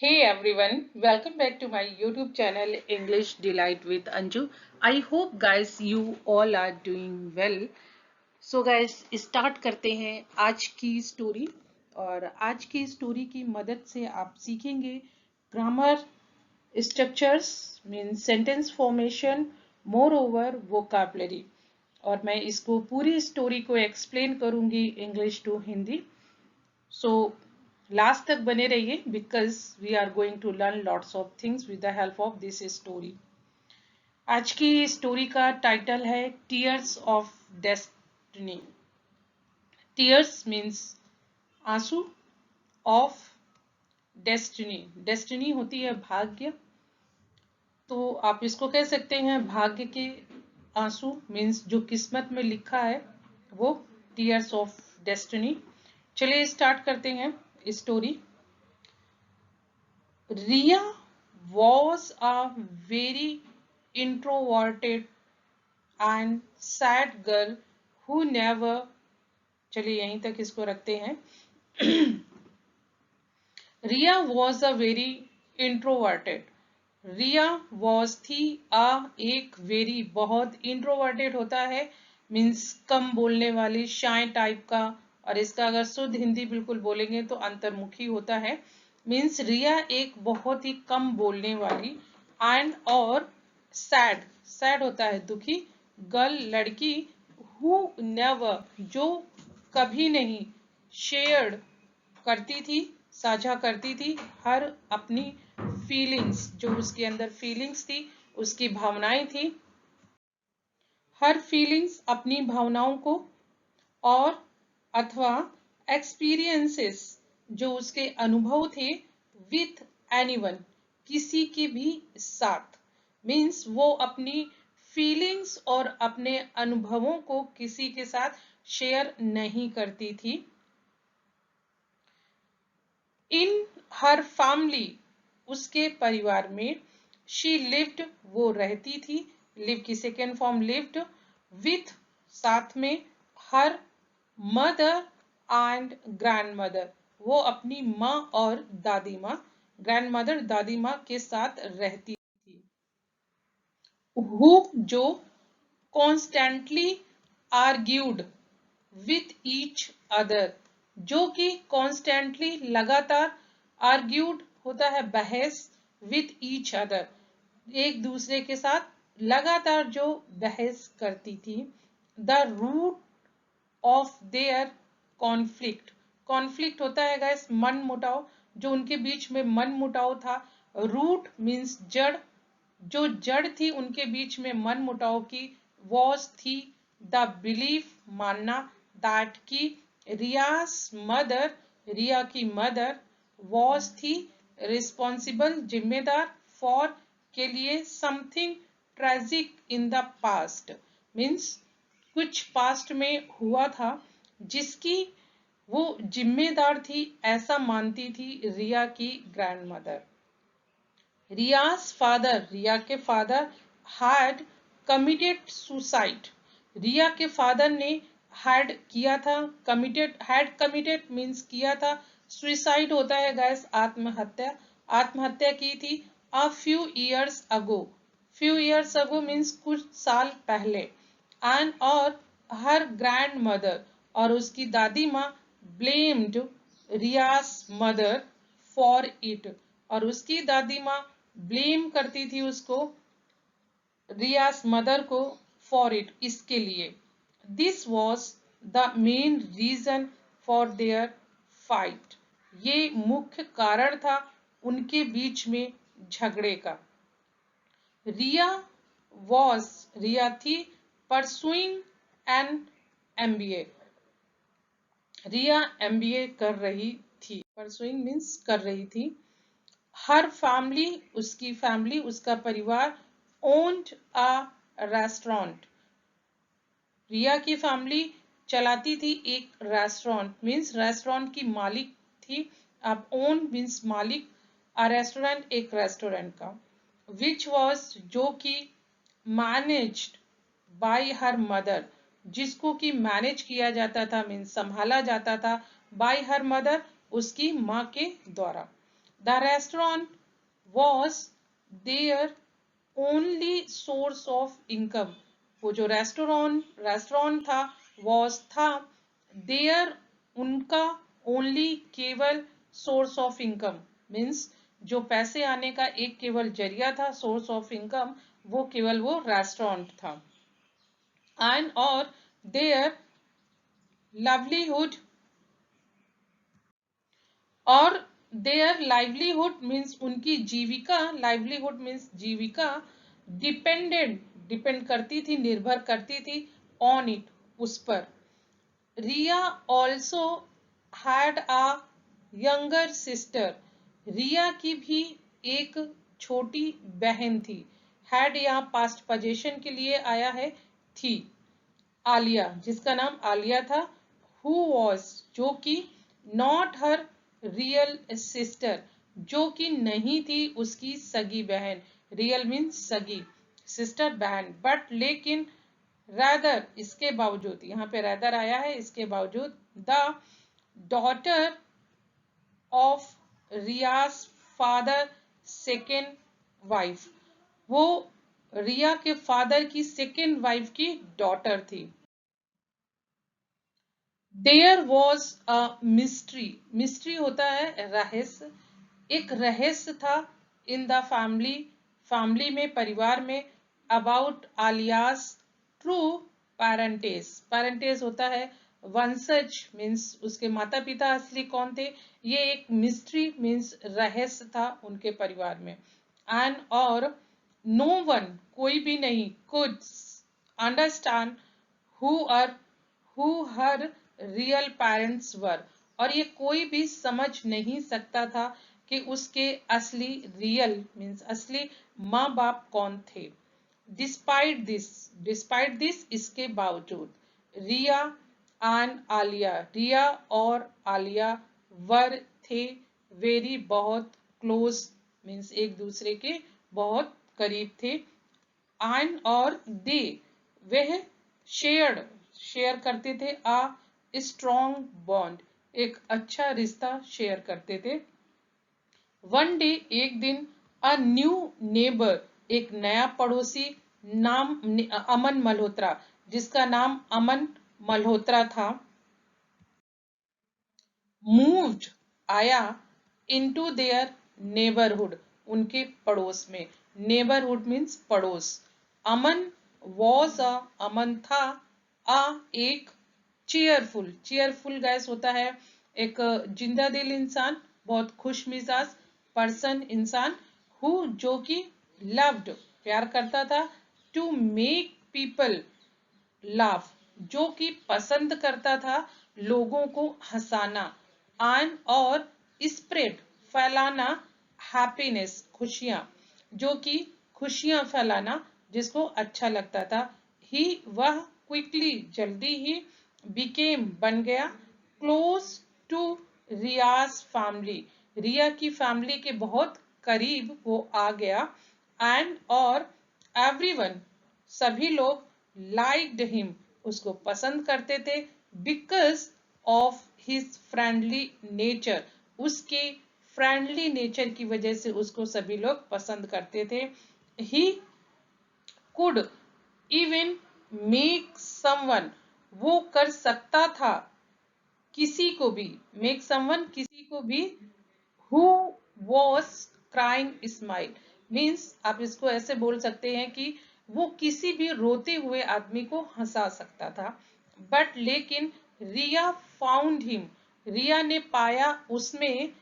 Hey everyone, welcome back to my YouTube channel English Delight with Anju. I hope guys you all are doing well. So guys start करते हैं आज की story. और आज की story की मदद से आप सीखेंगे grammar structures mean sentence formation moreover vocabulary. और मैं इसको पूरी स्टोरी को एक्सप्लेन करूंगी English to Hindi. So last तक बने रहिए because we are going to learn lots of things with the help of this story. आज की स्टोरी का टाइटल है tears of destiny. Tears means आंसू, ऑफ डेस्टिनी, डेस्टिनी होती है भाग्य, तो आप इसको कह सकते हैं भाग्य के आंसू मीन्स जो किस्मत में लिखा है वो टीयर्स ऑफ डेस्टिनी। चलिए स्टार्ट करते हैं story. Ria was a very introverted and sad girl who never, चलिए यहीं तक इसको रखते हैं। Ria was a very introverted. Ria was थी एक very बहुत introverted होता है मीन्स कम बोलने वाली शाय टाइप का, और इसका अगर शुद्ध हिंदी बिल्कुल बोलेंगे तो अंतर्मुखी होता है। मीन्स रिया एक बहुत ही कम बोलने वाली एंड और सैड, सैड होता है दुखी, गर्ल लड़की, हु नेवर जो कभी नहीं, शेयर्ड करती थी, साझा करती थी, हर अपनी फीलिंग्स, जो उसके अंदर फीलिंग्स थी, उसकी भावनाएं थी, हर फीलिंग्स अपनी भावनाओं को, और अथवा एक्सपीरियंसेस जो उसके अनुभव थे, विथ एनीवन किसी के भी साथ, मीन्स वो अपनी फीलिंग्स और अपने अनुभवों को किसी के साथ शेयर नहीं करती थी। इन हर फैमिली उसके परिवार में, शी लिव्ड वो रहती थी, लिव की सेकेंड फॉर्म लिव्ड, विथ साथ में, her mother and grand mother वो अपनी माँ और दादी माँ, ग्रैंड मदर दादी माँ के साथ रहती थी। हु जो constantly argued with each other, जो कि कॉन्स्टेंटली लगातार, आर्ग्यूड होता है बहस, विथ ईच अदर एक दूसरे के साथ लगातार जो बहस करती थी। The root of their conflict, conflict होता है गाइस मन मुटाव, जो उनके बीच में मन मुटाव था। रूट मीन्स जड़, जो जड़ थी उनके बीच में मन मुटाव की, वॉज थी, द बिलीफ मानना, दैट की रियास मदर, रिया की मदर, वॉज थी, रिस्पॉन्सिबल जिम्मेदार, फॉर के लिए, something tragic in the past means कुछ पास्ट में हुआ था जिसकी वो जिम्मेदार थी, ऐसा मानती थी रिया की ग्रैंड मदर। रियाज फादर, रिया के फादर, हैड कमिटेड सुसाइड, रिया के फादर ने हैड किया था, कमिटेड, हैड कमिटेड मीन्स किया था, सुसाइड होता है गैस आत्महत्या, आत्महत्या की थी, a few years ago, few years ago means कुछ साल पहले, एंड और हर ग्रैंड मदर और उसकी दादी माँ, blamed Riya's mother for it, और उसकी दादी माँ ब्लेम करती थी उसको, रियास मदर को, फॉर इट इसके लिए। This was the main reason for their fight, ये मुख्य कारण था उनके बीच में झगड़े का। रिया वॉज, रिया थी, pursuing an MBA, Riya MBA कर रही थी, परसुइंग मीन्स कर रही थी। हर फैमिली उसकी फैमिली उसका परिवार, ओन्ड अ रेस्टोरेंट, रिया की फैमिली चलाती थी एक रेस्टोरेंट मीन्स रेस्टोरेंट की मालिक थी, आप ओन मीन्स मालिक, अ रेस्टोरेंट एक रेस्टोरेंट का, विच वॉज जो कि मैनेज्ड बाय हर मदर, जिसको कि मैनेज किया जाता था मीन्स संभाला जाता था, बाय हर मदर उसकी माँ के द्वारा। The restaurant was their only source of income. वो जो रेस्टोरेंट था, वॉज था, देयर उनका, ओनली केवल, सोर्स ऑफ इनकम मीन्स जो पैसे आने का एक केवल जरिया था, सोर्स ऑफ इनकम, वो केवल वो रेस्टोरेंट था। एंड और देयर लाइवलीहुड, और देयर लाइवलीहुड मीन्स उनकी जीविका, लाइवलीहुड मीन्स जीविका, डिपेंड करती थी, निर्भर करती थी, ऑन इट, उस पर। Riya also had a younger sister, Riya की भी एक छोटी बहन थी। हैड यहाँ पास्ट पोजीशन के लिए आया है, थी। आलिया, जिसका नाम आलिया था, हु वॉज, जो कि, नॉट हर रियल सिस्टर, जो कि नहीं थी उसकी सगी बहन, रियल मीन्स सगी, सिस्टर बहन, बट लेकिन, रैदर इसके बावजूद, यहाँ पे रैदर आया है, इसके बावजूद, the daughter of Riya's father second wife, वो रिया के फादर की सेकेंड वाइफ की डॉटर थी। There was a mystery, mystery होता है रहस्य, एक रहस्य था, इन द फैमिली, फैमिली में, परिवार में, अबाउट आलियास ट्रू पेरेंटेस, पेरेंटेस होता है वंशज, मीन्स उसके माता पिता असली कौन थे, ये एक मिस्ट्री मीन्स रहस्य था उनके परिवार में। एंड और नो वन, कोई भी नहीं, could understand who are, who her real parents were, और ये कोई भी समझ नहीं सकता था कि उसके असली, रियल मीन्स असली माँ बाप कौन थे। डिस्पाइट दिस, इसके बावजूद, रिया एंड आलिया, रिया और आलिया, वर थे, वेरी बहुत, क्लोज मीन्स एक दूसरे के बहुत करीब थे, एंड और दे, वह, शेयर करते थे, आ स्ट्रॉन्ग बॉन्ड, एक अच्छा रिश्ता शेयर करते थे। वन डे, एक दिन, अ न्यू नेबर, एक नया पड़ोसी, नाम अमन मल्होत्रा, जिसका नाम अमन मल्होत्रा था, मूव्ड, आया, इनटू देयर नेबरहुड, उनके पड़ोस में, नेबरहुड मीन्स पड़ोस। अमन वॉज अ, अमन था, अ एक, चीयरफुल गैस होता है एक जिंदा दिल इंसान, बहुत खुश मिजाज पर्सन, इंसान, हु, जो कि, लव्ड, प्यार करता था, टू मेक पीपल लाफ, जो कि पसंद करता था लोगों को हंसाना, एंड और स्प्रेड, फैलाना, हैप्पीनेस, खुशियां, जो कि खुशियां फैलाना, जिसको अच्छा लगता था। ही, वह, क्विकली, जल्दी ही, बिकेम, बन गया, क्लोज टू रियाज फैमिली, रिया की फैमिली के बहुत करीब वो आ गया, एंड और एवरीवन, सभी लोग, लाइक्ड हिम, उसको पसंद करते थे, because of his friendly nature, उसके फ्रेंडली नेचर की वजह से उसको सभी लोग पसंद करते थे। He could even make someone, वो कर सकता था किसी को भी, मेक समवन, किसी को भी, who was crying smile, means आप इसको ऐसे बोल सकते हैं कि वो किसी भी रोते हुए आदमी को हंसा सकता था। बट लेकिन, रिया फाउंड हिम, रिया ने पाया उसमें,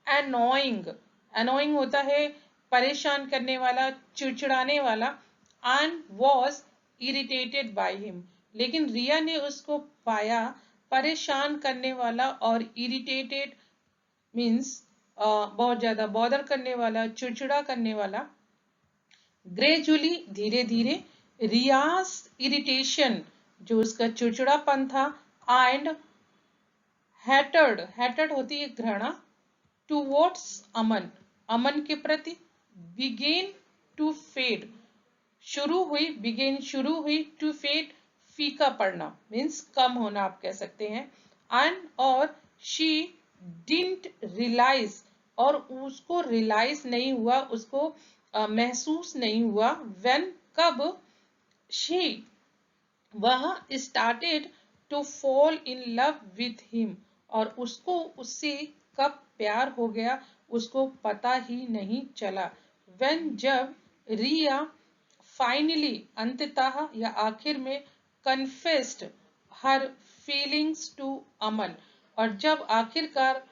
अनोइंग, अनोइंग होता है परेशान करने वाला, चिड़चिड़ाने वाला, and was irritated by him, लेकिन रिया ने उसको पाया परेशान करने वाला, और इरिटेटेड मीन्स बहुत ज्यादा बॉदर करने वाला, चिड़चिड़ा करने वाला। ग्रेजुअली, धीरे धीरे, रियाज इरिटेशन, जो उसका चिड़चिड़ापन था, एंड हैटर्ड होती है घृणा, टूवर्ड्स अमन, अमन के प्रति, बिगेन टू फेड, शुरू हुई, टू फेड, फीका पड़ना मीन्स कम होना आप कह सकते हैं, एंड और शी डिडंट रियलाइज, और उसको रियलाइज नहीं हुआ, उसको महसूस नहीं हुआ, व्हेन कब शी वह started to fall in love with him, और उसको उससे कब प्यार हो गया उसको पता ही नहीं चला। व्हेन जब रिया फाइनली अंततः या आखिर में कन्फेस्ड हर फीलिंग्स टू अमन, और जब आखिरकार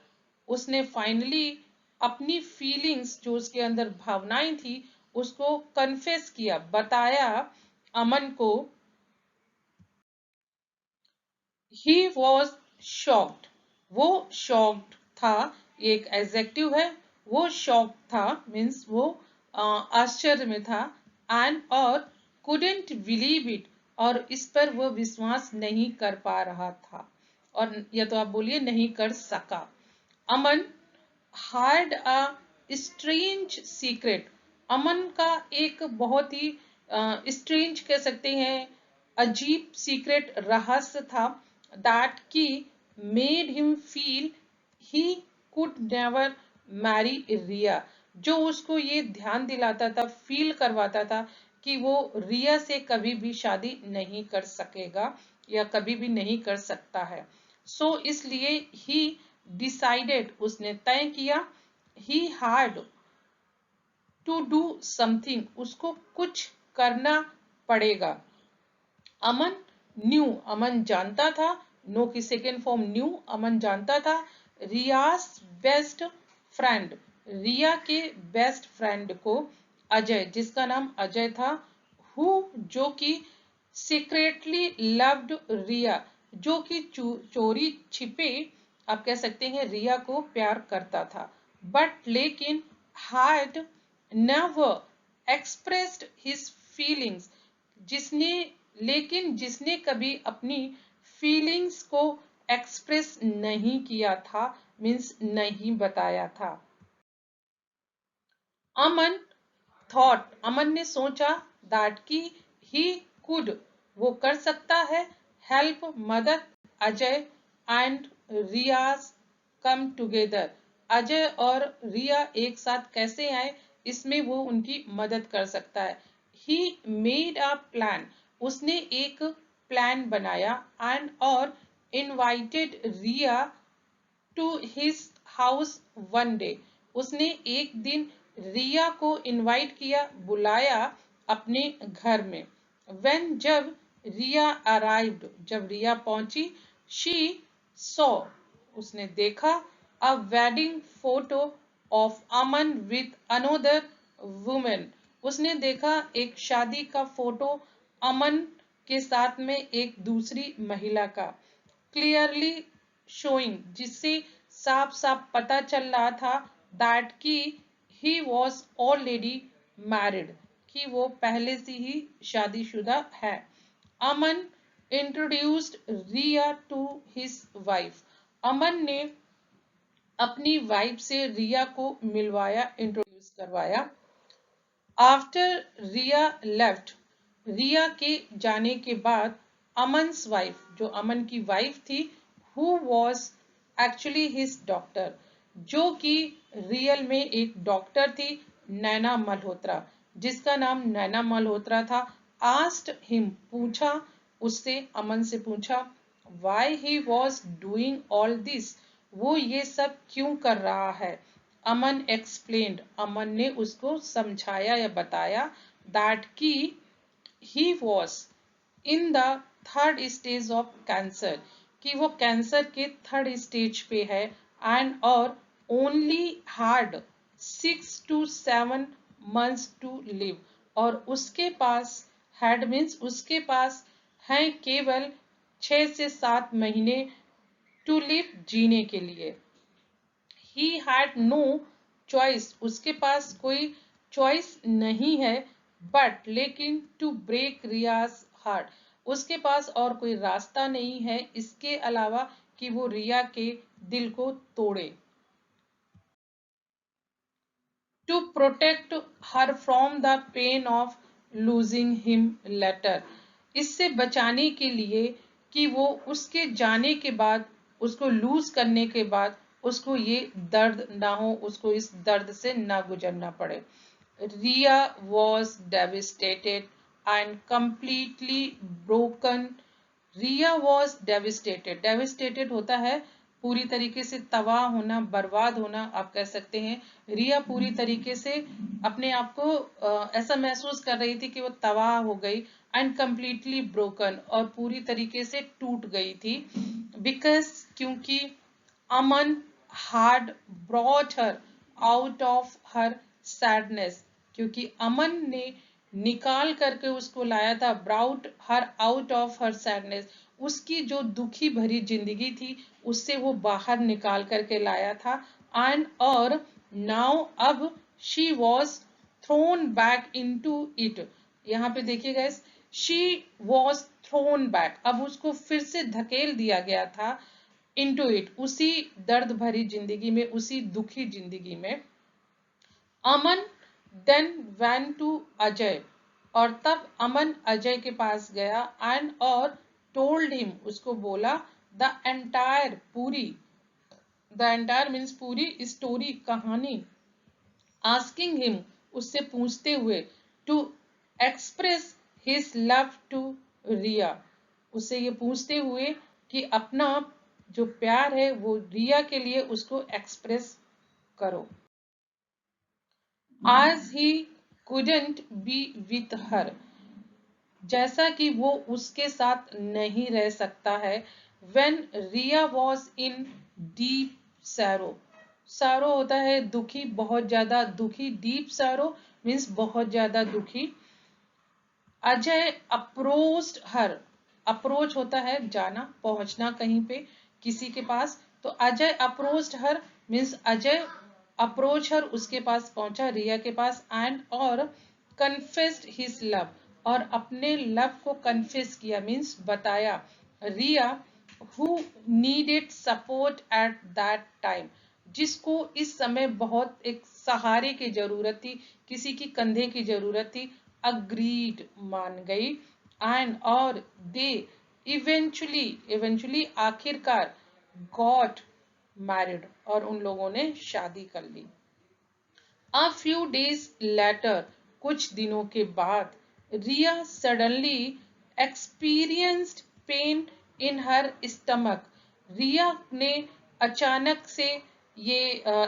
उसने फाइनली अपनी फीलिंग्स जो उसके अंदर भावनाएं थी उसको कन्फेस किया, बताया अमन को, he was shocked, वो shocked था, ये एक एडजेक्टिव है, वो shocked था मीन्स वो आश्चर्य में था, and और couldn't believe it, और इस पर वो विश्वास नहीं कर पा रहा था, और या तो आप बोलिए नहीं कर सका। अमन had a strange secret, अमन का एक बहुत ही स्ट्रेंज कह सकते हैं, अजीब सीक्रेट रहस्य था, that की made him feel he could never marry रिया, जो उसको ये ध्यान दिलाता था, फील करवाता था कि वो रिया से कभी भी शादी नहीं कर सकेगा या कभी भी नहीं कर सकता है। सो इसलिए ही डिसाइडेड, उसने तय किया, he had to do something, उसको कुछ करना पड़ेगा। अमन न्यू, अमन जानता था, नो की सेकेंड फॉर्म न्यू, अमन जानता था रियास बेस्ट फ्रेंड, रिया के बेस्ट फ्रेंड को, अजय, जिसका नाम अजय था, हु जो कि सीक्रेटली लव्ड रिया, जो कि चोरी छिपे आप कह सकते हैं रिया को प्यार करता था, बट लेकिन had never expressed his feelings, जिसने लेकिन जिसने कभी अपनी फीलिंग्स को एक्सप्रेस नहीं किया था, मीन्स नहीं बताया था। अमन थॉट, अमन ने सोचा, दैट की ही कुड, वो कर सकता है, हेल्प मदद Ajay and Riya's come together, Ajay और रिया एक साथ कैसे आए इसमें वो उनकी मदद कर सकता है। ही मेड अ प्लान, उसने एक प्लान बनाया, एंड और invited Riya to his house one day, उसने एक दिन रिया को इनवाइट किया, बुलाया अपने घर में। व्हेन जब रिया अराइव्ड, जब रिया पहुंची, शी सॉ, उसने देखा, a wedding photo of Aman with another women, उसने देखा एक शादी का फोटो अमन के साथ में एक दूसरी महिला का, क्लियरली शोइंग, जिससे साफ साफ पता चल रहा था दैट कि ही वॉज ऑलरेडी मैरिड, कि वो पहले से ही शादीशुदा है। Aman introduced Riya to his wife, Aman ने अपनी वाइफ से रिया को मिलवाया, इंट्रोड्यूस करवाया। आफ्टर रिया लेफ्ट, रिया के जाने के बाद, अमन्स वाइफ, जो अमन की वाइफ थी, who was actually his doctor, जो कि रियल में एक डॉक्टर थी, नैना मल्होत्रा, जिसका नाम नैना मल्होत्रा था, आस्क्ड हिम, पूछा उससे, अमन से पूछा, why he was doing all this, वो ये सब क्यों कर रहा है। अमन एक्सप्लेन्ड, अमन ने उसको समझाया या बताया, दैट की he was in the third stage of cancer, कि वो कैंसर के थर्ड स्टेज पे है, एंड और only had 6 to 7 months to live, और उसके पास, हैड मीन्स उसके पास है केवल 6 से 7 महीने टू लिव, जीने के लिए। ही हैड नो चॉइस, उसके पास कोई चॉइस नहीं है, बट लेकिन टू ब्रेक रियाज हार्ट, उसके पास और कोई रास्ता नहीं है इसके अलावा कि वो रिया के दिल को तोड़े। To protect her from the pain of losing him later, इससे बचाने के लिए कि वो उसके जाने के बाद, उसको लूज करने के बाद उसको ये दर्द ना हो, उसको इस दर्द से ना गुजरना पड़े। Riya was devastated and completely broken. Riya was devastated, devastated होता है पूरी तरीके से तबाह होना, बर्बाद होना आप कह सकते हैं। रिया पूरी तरीके से अपने आप को ऐसा महसूस कर रही थी कि वो तबाह हो गई, एंड कंप्लीटली ब्रोकन, और पूरी तरीके से टूट गई थी। बिकॉज, क्योंकि अमन had brought her out of her sadness, क्योंकि अमन ने निकाल करके उसको लाया था, brought her out of her sadness, उसकी जो दुखी भरी जिंदगी थी उससे वो बाहर निकाल करके लाया था। एंड और नाउ अब she was thrown back into it, यहाँ पे देखिए guys, she was thrown back, अब उसको फिर से धकेल दिया गया था into it, उसी दर्द भरी जिंदगी में, उसी दुखी जिंदगी में। अमन then went to अजय, और तब अमन अजय के पास गया, एंड और told him, उसको बोला, the entire, पूरी, the entire means पूरी स्टोरी, कहानी, asking him, उससे पूछते हुए, to express his love to रिया, उससे ये पूछते हुए कि अपना जो प्यार है वो रिया के लिए उसको एक्सप्रेस करो। As he couldn't be with her, जैसा कि वो उसके साथ नहीं रह सकता है। When Riya was in deep sorrow, sorrow होता है दुखी, बहुत ज्यादा दुखी, deep sorrow means बहुत ज्यादा दुखी। अजय अप्रोच्ड हर, अप्रोच होता है जाना, पहुंचना कहीं पे किसी के पास, तो Ajay approached her means Ajay approach her, उसके पास पहुंचा, रिया के पास, एंड और कन्फेस्ड हिज लव, और अपने लव को कन्फेस किया मीन्स बताया। Riya who needed support at that time, जिसको इस समय बहुत एक सहारे की जरूरत थी, किसी की कंधे की जरूरत थी, अग्रीड मान गई, एंड और दे इवेंचुअली आखिरकार गॉट मैरिड, और उन लोगों ने शादी कर ली। अ फ्यू डेज लेटर, कुछ दिनों के बाद, Riya suddenly experienced pain in her stomach, Riya ने अचानक से ये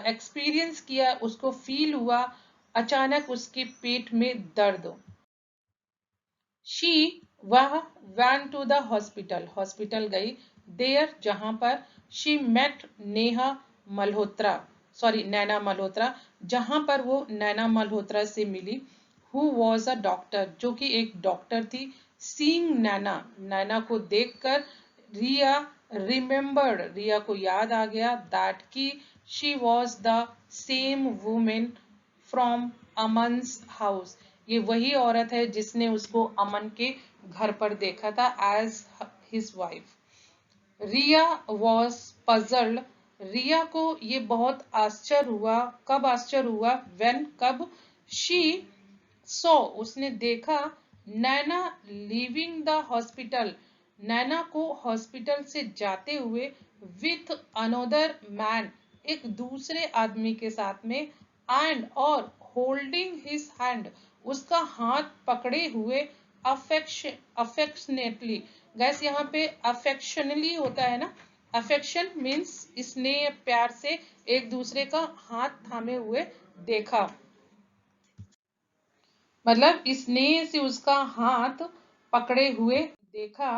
एक्सपीरियंस किया, उसको फील हुआ अचानक उसके पेट में दर्द। शी, वह, went to the hospital, hospital गई, देयर, जहां पर, she met Neha Malhotra, sorry Naina Malhotra, जहां पर वो नैना मल्होत्रा से मिली, हु वॉज अ डॉक्टर, जो कि एक डॉक्टर थी। सीइंग नैना, नैना को देखकर रिया रिमेम्बर्ड, रिया को याद आ गया, दैट की she was the same women from Aman's house, ये वही औरत है जिसने उसको अमन के घर पर देखा था as his wife. Riya was puzzled, Riya को ये बहुत आश्चर्य हुआ, कब आश्चर्य हुआ, व्हेन, कब, शी सो, उसने देखा, नैना लीविंग द हॉस्पिटल, नैना को हॉस्पिटल से जाते हुए, विथ अनदर मैन, एक दूसरे आदमी के साथ में, एंड और होल्डिंग हिज हैंड, उसका हाथ पकड़े हुए, अफेक्शनेटली, गैस यहाँ पे अफेक्शनली होता है ना, अफेक्शन मीन्स स्नेह, प्यार से एक दूसरे का हाथ थामे हुए देखा, मतलब स्नेह से उसका हाथ पकड़े हुए देखा।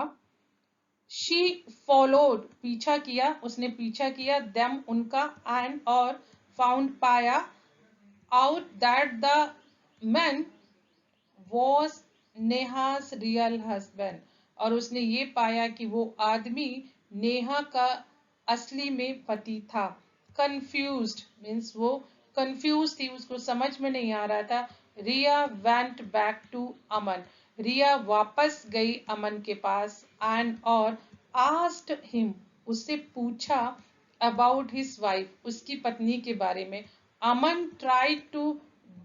शी फॉलोड, पीछा किया, उसने पीछा किया, देम, उनका, एंड और फाउंड, पाया, out that the man was नेहास real husband, और उसने ये पाया कि वो आदमी नेहा का असली में पति था। कंफ्यूज्ड मीन्स वो कंफ्यूज थी, उसको समझ में नहीं आ रहा था। रिया वेंट बैक टू अमन, रिया वापस गई अमन के पास, एंड और आस्क्ड हिम, उससे पूछा, अबाउट हिज वाइफ, उसकी पत्नी के बारे में। Aman tried to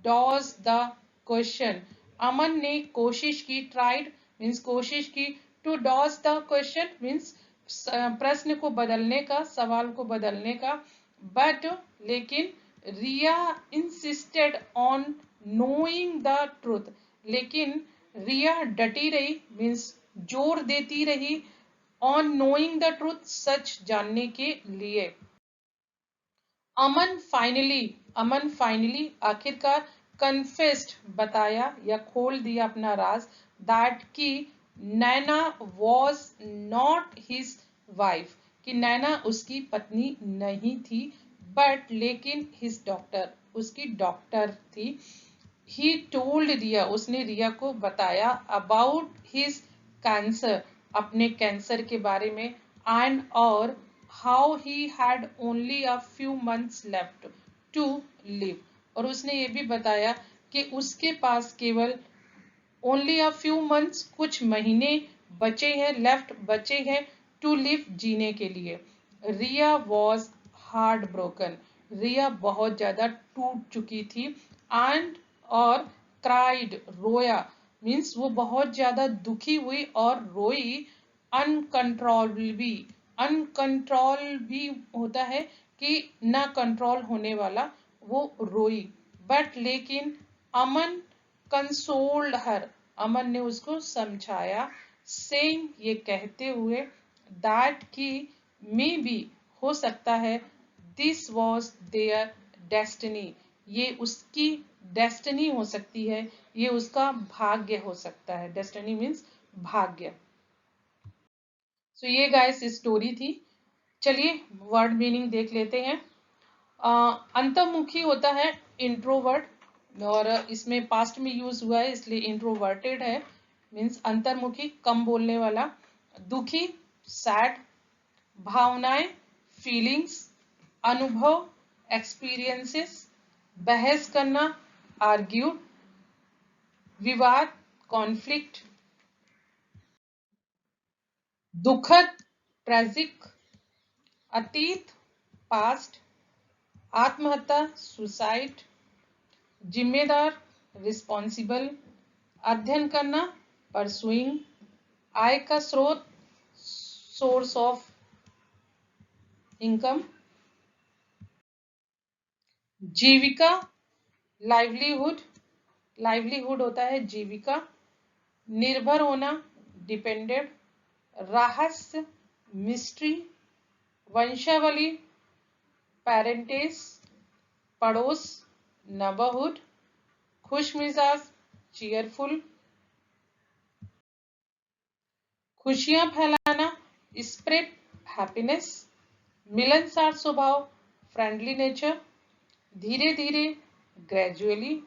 dodge the question, Aman ने कोशिश की, ट्राइड मीन्स कोशिश की, to dodge the question means प्रश्न को बदलने का, सवाल को बदलने का, बट लेकिन Riya insisted on knowing the truth, लेकिन रिया डटी रही, मीन्स जोर देती रही ऑन नोइंग द ट्रूथ, सच जानने के लिए। अमन फाइनली आखिरकार कन्फेस्ड, बताया या खोल दिया अपना राज, दैट कि नैना वॉज नॉट हिज वाइफ, कि नैना उसकी पत्नी नहीं थी, बट लेकिन हिज डॉक्टर, उसकी डॉक्टर थी। ही टोल्ड रिया, उसने रिया को बताया अबाउट हिज कैंसर, अपने कैंसर के बारे में, एंड और how he had only a few months left to live, और उसने ये भी बताया कि उसके पास केवल ओनली अ फ्यू मंथ्स, कुछ महीने बचे हैं, लेफ्ट बचे हैं, टू लिव, जीने के लिए। रिया वॉज हार्ट ब्रोकन, रिया बहुत ज्यादा टूट चुकी थी, एंड और क्राइड, रोया, मीन्स वो बहुत ज्यादा दुखी हुई और रोई, अनकंट्रोलेबली, अनकंट्रोल भी होता है कि ना कंट्रोल होने वाला, वो रोई, बट लेकिन अमन कंसोल्ड हर, अमन ने उसको समझाया, सेइंग, ये कहते हुए, दैट कि मे बी, हो सकता है, दिस वॉज देयर डेस्टिनी, ये उसकी डेस्टिनी हो सकती है, ये उसका भाग्य हो सकता है, डेस्टिनी मीन्स भाग्य। सो ये गाइस स्टोरी थी। चलिए वर्ड मीनिंग देख लेते हैं। अंतर्मुखी होता है इंट्रोवर्ट, और इसमें पास्ट में यूज हुआ है इसलिए इंट्रोवर्टेड है, मीन्स अंतर्मुखी, कम बोलने वाला। दुखी, सैड। भावनाएं, फीलिंग्स। अनुभव, एक्सपीरियंसेस। बहस करना, आर्ग्यू। विवाद, कॉन्फ्लिक्ट। दुखद, ट्रेजिक। अतीत, पास्ट। आत्महत्या, सुसाइड। जिम्मेदार, रिस्पॉन्सिबल। अध्ययन करना, परसुइंग। आय का स्रोत, source of income. Jeevika, livelihood, livelihood होता है जीविका। निर्भर होना, डिपेंडेंट। रहस्य, मिस्ट्री। वंशावली, पेरेंटेज। पड़ोस, नबरहुड। खुश मिजाज, चीयरफुल। खुशियां फैलाना, स्प्रेड हैप्पीनेस। मिलनसार स्वभाव, फ्रेंडली नेचर। धीरे धीरे, ग्रेजुअली।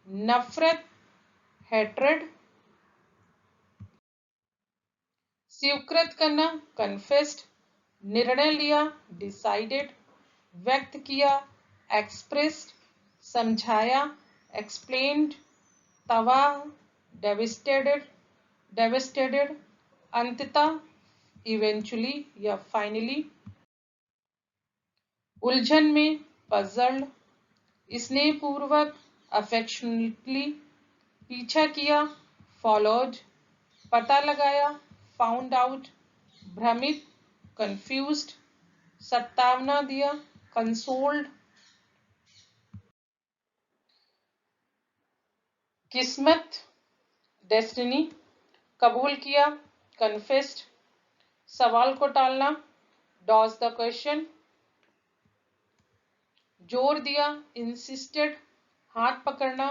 नफरत, हेट्रेड। स्वीकृत करना, कन्फेस्ड। निर्णय लिया, डिसाइडेड। व्यक्त किया, एक्सप्रेस्ड। समझाया, एक्सप्लेन्ड। तबाह, डेविस्टेटेड, डेविस्टेटेड। अंततः, इवेंचुअली या फाइनली। उलझन में, पजल्ड। स्नेहपूर्वक, अफेक्शनेटली। पीछा किया, फॉलोड। पता लगाया, फाउंड आउट। भ्रमित, कंफ्यूज्ड। सत्तावना दिया, कंसोल्ड। किस्मत, डेस्टिनी। कबूल किया, कन्फेस्ड। सवाल को टालना, डॉज द क्वेश्चन। जोर दिया, इंसिस्टेड। हाथ पकड़ना,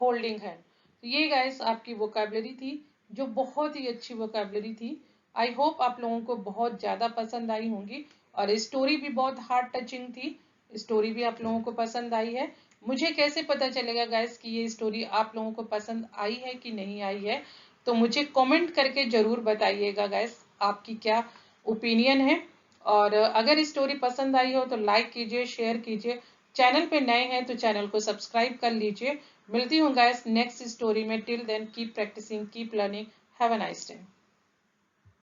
होल्डिंग हैंड। तो ये गाइस आपकी वोकैबुलरी थी, जो बहुत ही अच्छी वोकैबुलरी थी। आई होप आप लोगों को बहुत ज्यादा पसंद आई होंगी, और स्टोरी भी बहुत हार्ट टचिंग थी, स्टोरी भी आप लोगों को पसंद आई है। मुझे कैसे पता चलेगा गाइस कि ये स्टोरी आप लोगों को पसंद आई है कि नहीं आई है, तो मुझे कमेंट करके जरूर बताइएगा गाइस, आपकी क्या ओपिनियन है। और अगर स्टोरी पसंद आई हो तो लाइक कीजिए, शेयर कीजिए। चैनल पे नए हैं तो चैनल को सब्सक्राइब कर लीजिए। मिलती हूँ गाइस नेक्स्ट स्टोरी में। Till then keep practising, keep learning. Have a nice day.